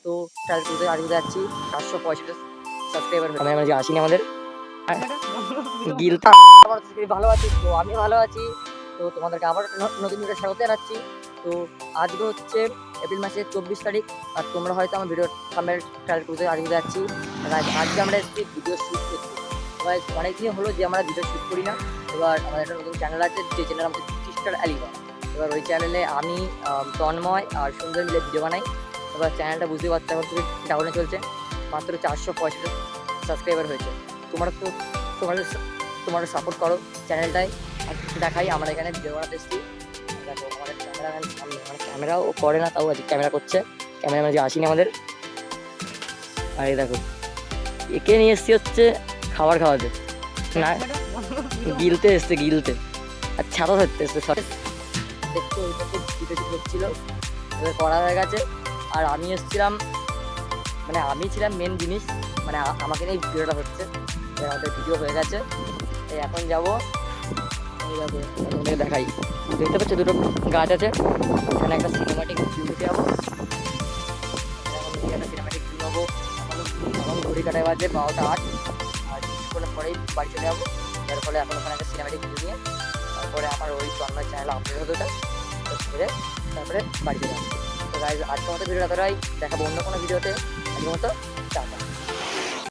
তো টার্গেট আজকে যাচ্ছি 465 সাবস্ক্রাইবার আমি যে আসিনি আমাদের গিলটা ভালো আছি। তো আমি ভালো আছি। তো তোমাদেরকে আবার নতুন ভিডিও স্বাগত জানাচ্ছি। তো আজকে হচ্ছে এপ্রিল মাসের 24 তারিখ। আর তোমরা হয়তো আমার ভিডিও থাম্বনেল টার্গেট করতে আজকে যাচ্ছি। আজকে আমরা এসেছি ভিডিও শ্যুট করতে। এবার অনেকদিন হলো যে আমরা ভিডিও শ্যুট করি না। এবার আমাদের একটা নতুন চ্যানেল আছে, যে চ্যানেল আমাদের স্টার অ্যালিভা। এবার ওই চ্যানেলে আমি তন্ময় আর সুন্দর মিলে ভিডিও বানাই। এবার চ্যানেলটা বুঝতে পারছো এখন থেকে ডাউনে চলছে, মাত্র 465 সাবস্ক্রাইবার হয়েছে। তোমরা তো তোমরা সাপোর্ট করো চ্যানেলটায়। আর দেখাই আমরা এখানে ভিডিও বানাতে এসেছি। দেখো আমাদের ক্যামেরাম্যান সামনে, মানে ক্যামেরাও করে না, তাও আজকে ক্যামেরা করছে। ক্যামেরাম্যান যে আসেনি আমাদের। আর এই দেখো একে নিয়ে এসছি হচ্ছে খাবার খাওয়াতে, না গিলতে এসছে, গিলতে আর ছাতা ধরতে এসছে। দেখতে ভিডিও হচ্ছিল, এবার করা হয়ে গেছে। আর আমি এসেছিলাম, মানে আমি ছিলাম মেন জিনিস, মানে আমাকে নিয়ে ভিডিওটা হচ্ছে। আমাদের ভিডিও হয়ে গেছে, এখন যাবো। তোমাদের দেখাই, দেখতে পাচ্ছ দুটো গাছ আছে, এখানে একটা সিনেমাটিক ভিউ দিতে যাবো। একটা সিনেমাটিক ভিউ নেবো। এখন ঘড়ি কাটায় বাজে 12টা 8, আর কিছুক্ষণের পরেই বাড়ি চলে যাবো। যার ফলে এখন ওখানে একটা সিনেমাটিক ভিউ নিয়ে তারপরে আমার ওই তন্ময় চ্যানেল আপলোড হতে চাই, ছেড়ে তারপরে বাড়ি চলে যাবো। তো গাইজ আজকের মতো ভিডিওটা এতটাই, দেখাবো অন্য কোনো ভিডিওতে। আজকের মতো টাটা।